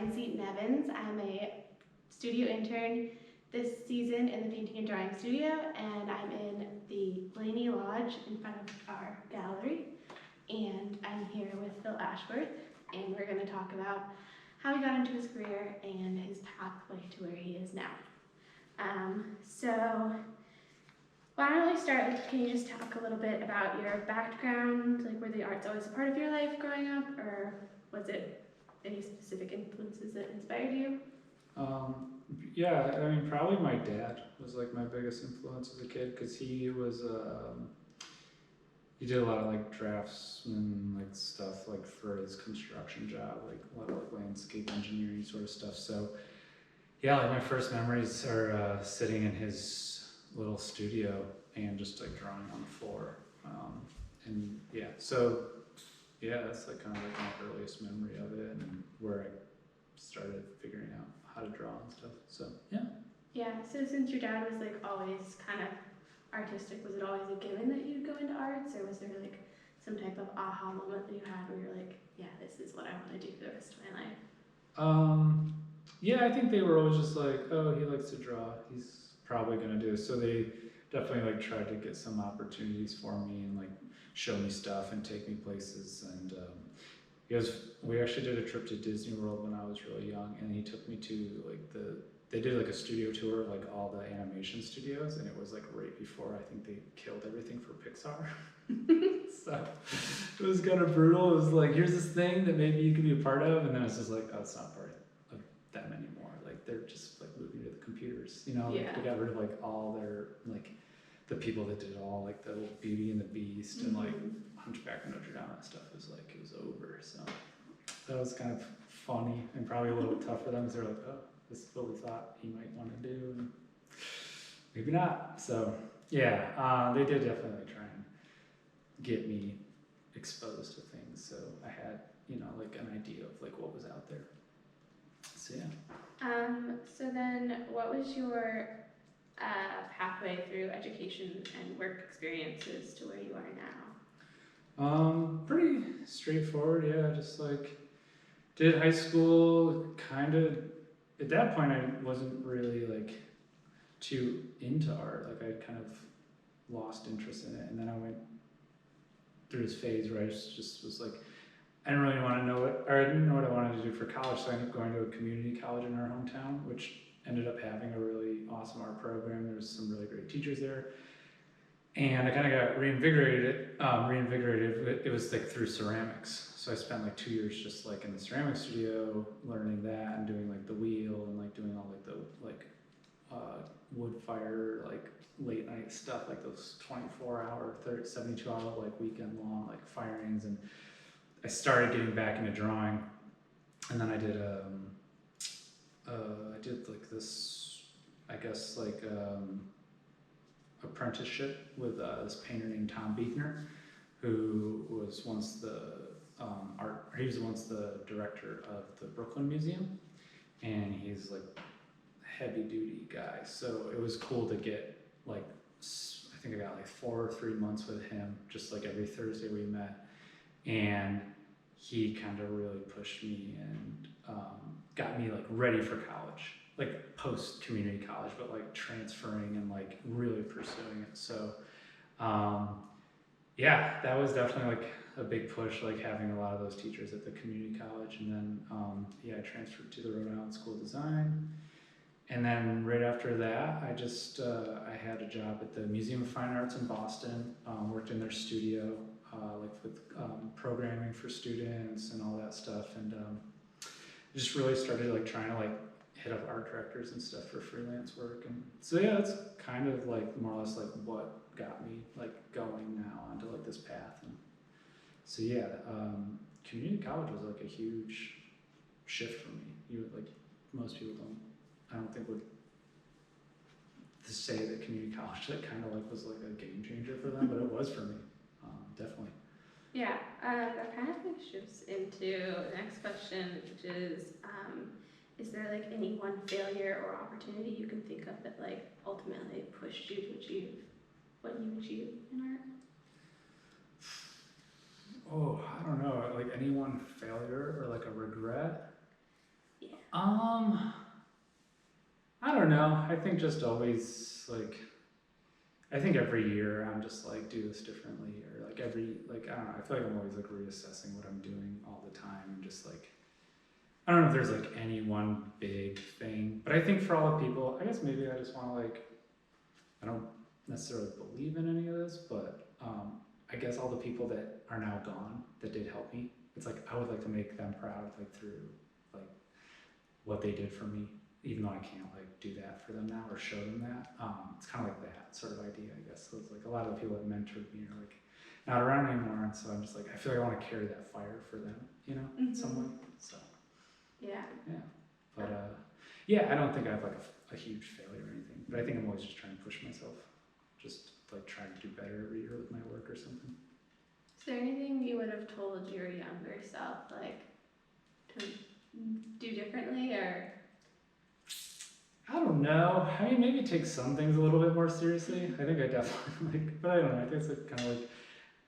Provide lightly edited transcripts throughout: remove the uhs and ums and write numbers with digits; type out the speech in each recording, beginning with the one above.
in Seaton-Evans. I'm a studio intern this season in the painting and drawing studio, and I'm in the Blaney Lodge in front of our gallery. And I'm here with Phil Ashworth, and we're going to talk about how he got into his career and his pathway to where he is now. So why don't we start, can you just talk a little bit about your background, like were the arts always a part of your life growing up, or was it any specific influences that inspired you? Yeah, I mean, probably my dad was like my biggest influence as a kid, because he was, he did a lot of like draftsman like stuff like for his construction job, like a lot of like landscape engineering sort of stuff. So yeah, like my first memories are sitting in his little studio and just like drawing on the floor. And yeah, so yeah, that's like kind of like my earliest memory of it and where I started figuring out how to draw and stuff. So yeah. Yeah, so since your dad was like always kind of artistic, was it always a given that you'd go into arts, or was there like some type of aha moment that you had where you're like, yeah, this is what I want to do for the rest of my life? Yeah, I think they were always just like, oh, he likes to draw, he's probably gonna do this. So they definitely like tried to get some opportunities for me and like show me stuff and take me places. And we actually did a trip to Disney World when I was really young, and he took me to like they did like a studio tour of like all the animation studios, and it was like right before I think they killed everything for Pixar. So it was kind of brutal. It was like, here's this thing that maybe you could be a part of, and then it's just like, oh, it's not part of them anymore. Like they're just like moving to the computers, you know? Like, Yeah. they got rid of like all their like the people that did all like the Beauty and the Beast and like Hunchback of Notre Dame and stuff. Was like, it was over. So that was kind of funny and probably a little tough for them, because they're like, oh, this is what we thought he might want to do, and maybe not. So yeah, they did definitely try and get me exposed to things, so I had, you know, like an idea of like what was out there. So yeah. So then what was your pathway through education and work experiences to where you are now? Pretty straightforward. Yeah, just like did high school. Kind of at that point, I wasn't really like too into art. Like I kind of lost interest in it, and then I went through this phase where I just was like, I didn't really want to know it, or I didn't know what I wanted to do for college, so I ended up going to a community college in our hometown, which ended up having a really awesome art program. There was some really great teachers there, and I kind of got reinvigorated. It was like through ceramics, so I spent like 2 years just like in the ceramic studio learning that and doing like the wheel and like doing all like the like wood fire like late night stuff, like those 24-hour 72-hour like weekend long like firings. And I started getting back into drawing, and then I did like this, I guess like apprenticeship with this painter named Tom Buechner, who was once the he was once the director of the Brooklyn Museum, and he's like heavy duty guy. So it was cool to get like, I think I got like 4 or 3 months with him, just like every Thursday we met, and he kind of really pushed me and got me like ready for college, like post community college, but like transferring and like really pursuing it. So yeah, that was definitely like a big push, like having a lot of those teachers at the community college. And then yeah, I transferred to the Rhode Island School of Design. And then right after that, I just I had a job at the Museum of Fine Arts in Boston, worked in their studio, like with programming for students and all that stuff, and just really started like trying to like hit up art directors and stuff for freelance work. And so yeah, that's kind of like more or less like what got me like going now onto like this path. And so yeah, community college was like a huge shift for me. You like, most people I don't think would to say that community college like kind of like was like a game changer for them, but it was for me, definitely. Yeah, that kind of like shifts into the next question, which is there like any one failure or opportunity you can think of that like ultimately pushed you to achieve what you achieved in art? Oh, I don't know, like any one failure or like a regret? Yeah. I don't know. I think just always like, I think every year I'm just like do this differently, or like I don't know. I feel like I'm always like reassessing what I'm doing all the time, and just like, I don't know if there's like any one big thing, but I think for all the people, I guess maybe I just want to like, I don't necessarily believe in any of this, but I guess all the people that are now gone that did help me, it's like I would like to make them proud, like through like what they did for me, even though I can't like do that for them now or show them that. It's kind of like that sort of idea, I guess. So it's like a lot of the people that mentored me are like not around anymore, and so I'm just like, I feel like I want to carry that fire for them, you know, in some way. So Yeah. but yeah, I don't think I have like a huge failure or anything, but I think I'm always just trying to push myself, just like trying to do better every year with my work or something. Is there anything you would have told your younger self, like, to do differently, or? I don't know. I mean, maybe take some things a little bit more seriously. I think I definitely like, but I don't know. I think it's like kind of like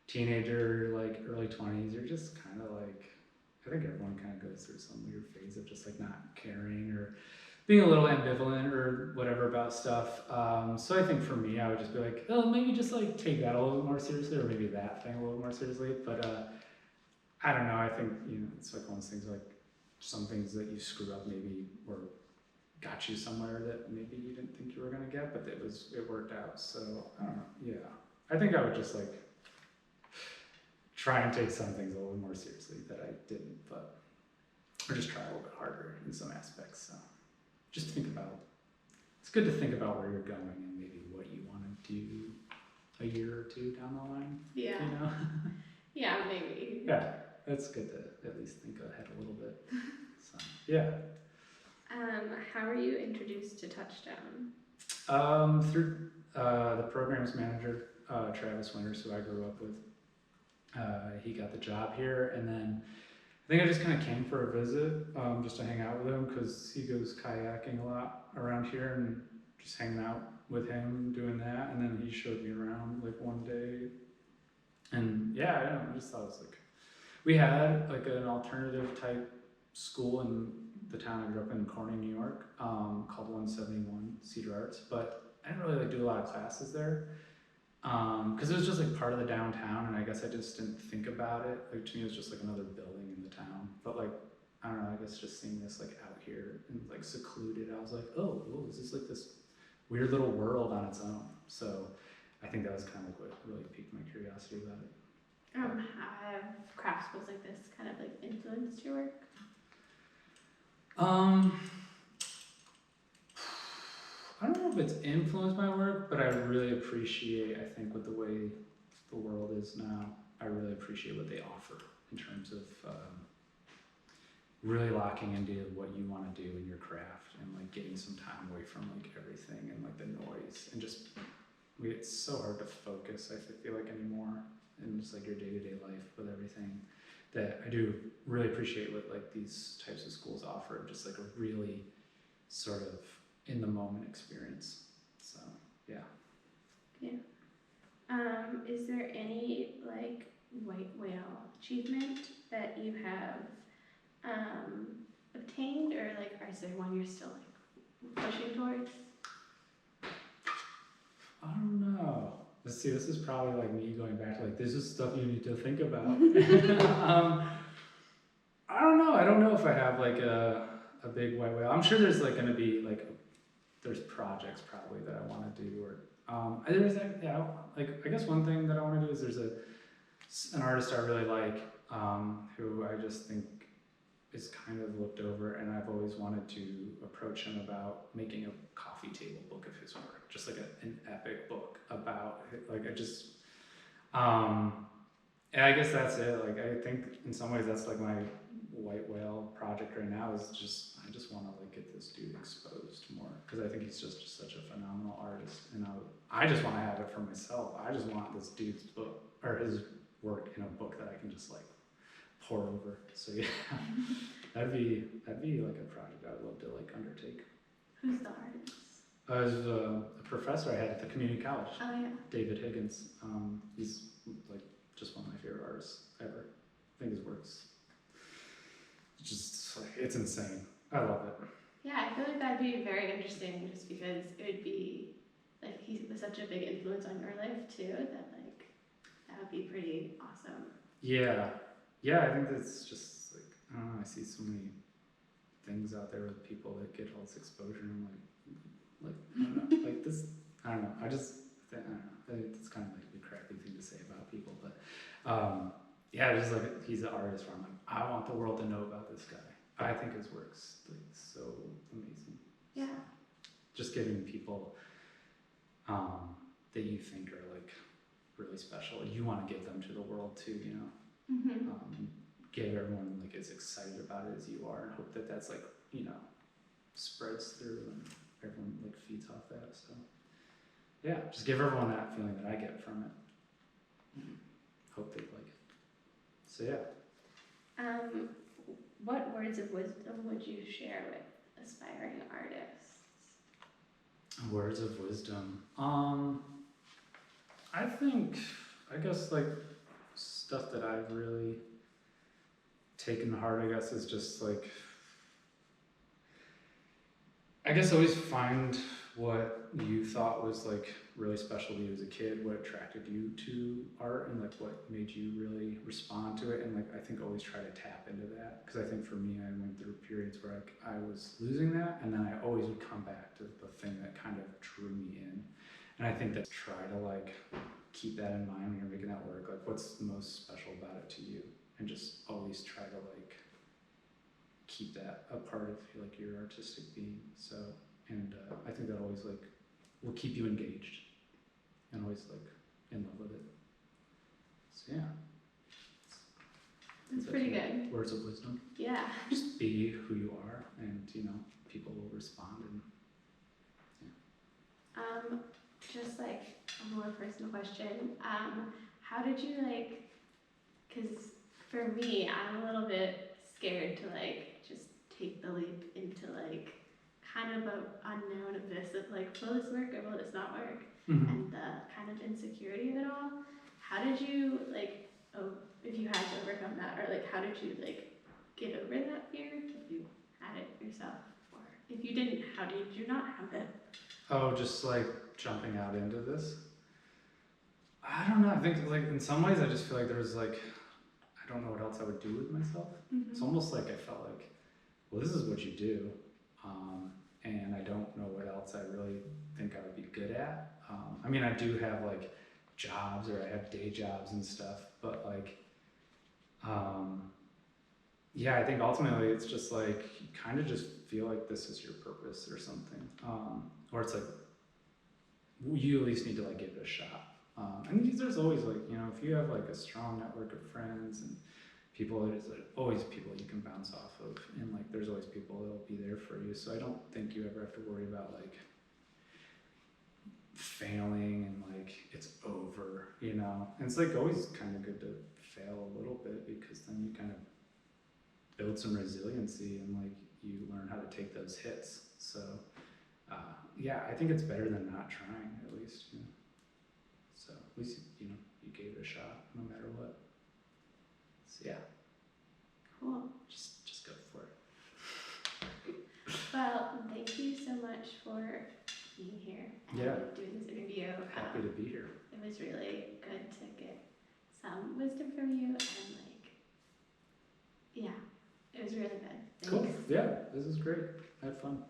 teenager, like early 20s. You're just kind of like, I think everyone kind of goes through some weird phase of just like not caring or being a little ambivalent or whatever about stuff. So I think for me, I would just be like, oh, maybe just like take that a little bit more seriously, or maybe that thing a little more seriously. But I don't know. I think, you know, it's like one of those things, like some things that you screw up maybe or got you somewhere that maybe you didn't think you were gonna get, but it worked out. So I don't know. Yeah, I think I would just like try and take some things a little more seriously that I didn't, but or just try a little bit harder in some aspects. So just think about. It's good to think about where you're going and maybe what you want to do a year or two down the line. Yeah. You know. Yeah, maybe. Yeah, it's good to at least think ahead a little bit. So yeah. How were you introduced to Touchstone? Through the programs manager, Travis Winters, who I grew up with. He got the job here, and then I think I just kind of came for a visit, just to hang out with him, because he goes kayaking a lot around here, and just hanging out with him doing that. And then he showed me around like one day, and yeah, I don't know, I just thought it was like, we had like an alternative type school in the town I grew up in, Corning, New York, called 171 Cedar Arts, but I didn't really like do a lot of classes there. Because it was just like part of the downtown, and I guess I just didn't think about it. Like to me, it was just like another building in the town. But like, I don't know, I guess just seeing this like out here and like secluded, I was like, oh, whoa, is this like this weird little world on its own? So I think that was kind of like what really piqued my curiosity about it. Have craft schools like this kind of like influenced your work? I don't know if it's influenced my work, but I really appreciate, I think, with the way the world is now, I really appreciate what they offer in terms of really locking into what you want to do in your craft, and like getting some time away from like everything and like the noise, and just, it's so hard to focus, I feel like, anymore in just like your day-to-day life with everything, that I do really appreciate what like these types of schools offer, just like a really sort of in the moment experience. So yeah. Is there any like white whale achievement that you have obtained, or like is there one you're still like pushing towards? I don't know. Let's see, this is probably like me going back to like, this is stuff you need to think about. I don't know. I don't know if I have like a big white whale. I'm sure there's like going to be like, there's projects probably that I want to do, or there's like I guess one thing that I want to do is there's an artist I really like, who I just think is kind of looked over, and I've always wanted to approach him about making a coffee table book of his work, just like an epic book about like and I guess that's it. Like I think in some ways that's like my white whale project right now, is just I just want to like get this dude exposed more, because I think he's just such a phenomenal artist, and I just want to have it for myself. I just want this dude's book or his work in a book that I can just like pour over. So yeah, that'd be like a project I'd love to like undertake. Who's the artist? I was a professor I had at the community college. Oh yeah. David Higgins. He's like just one of my favorite artists ever. I think his work's just like, it's insane. I love it. Yeah, I feel like that'd be very interesting just because it would be, like, he was such a big influence on your life too, that, like, that would be pretty awesome. Yeah. Yeah, I think that's just like, I don't know, I see so many things out there with people that get all this exposure and I'm like, I don't know, like this, I don't know, I don't know, it's kind of like a crappy thing to say about people, but yeah, just like, he's an artist where I'm like, I want the world to know about this guy. I think his work's like so amazing. Yeah. Just giving people that you think are like really special, you want to give them to the world too, you know. Mm-hmm. Get everyone like as excited about it as you are, and hope that that's like, you know, spreads through and everyone like feeds off that. So yeah, just give everyone that feeling that I get from it. Hope they like it. So yeah. What words of wisdom would you share with aspiring artists? Words of wisdom. I guess like stuff that I've really taken to heart, I guess, is just like, I guess always find what you thought was like really special to you as a kid, what attracted you to art, and like what made you really respond to it, and like I think always try to tap into that, because I think for me I went through periods where I was losing that, and then I always would come back to the thing that kind of drew me in, and I think that try to like keep that in mind when you're making that work, like what's the most special about it to you, and just always try to like keep that a part of like your artistic being. So, and I think that always like will keep you engaged and always like in love with it. So yeah, That's pretty good. Words of wisdom. Yeah. Just be who you are, and you know, people will respond. And yeah. Just like a more personal question. How did you like? Because for me, I'm a little bit scared to like just take the leap into like kind of an unknown abyss of like, will this work or will this not work? Mm-hmm. And the kind of insecurity of it all. How did you like, if you had to overcome that, or like how did you like get over that fear if you had it yourself? Or if you didn't, how did you not have it? Oh, just like jumping out into this. I don't know. I think like in some ways I just feel like there was like, I don't know what else I would do with myself. Mm-hmm. It's almost like I felt like, well, this is what you do, and I don't know what else I really think I would be good at. I mean, I do have like jobs, or I have day jobs and stuff, but like, yeah, I think ultimately it's just like you kind of just feel like this is your purpose or something, or it's like you at least need to like give it a shot. And there's always like, you know, if you have like a strong network of friends and people, there's like always people you can bounce off of, and like there's always people that'll be there for you. So I don't think you ever have to worry about like failing and like it's over, you know. And it's like always kind of good to fail a little bit, because then you kind of build some resiliency and like you learn how to take those hits. So yeah, I think it's better than not trying, at least, you know. So at least, you know, you gave it a shot no matter what. So yeah. Cool. Just go for it. Well, thank you so much for being here and doing this interview. Happy to be here. It was really good to get some wisdom from you, and like, yeah, it was really good. Thanks. Cool. Yeah, this is great. I had fun.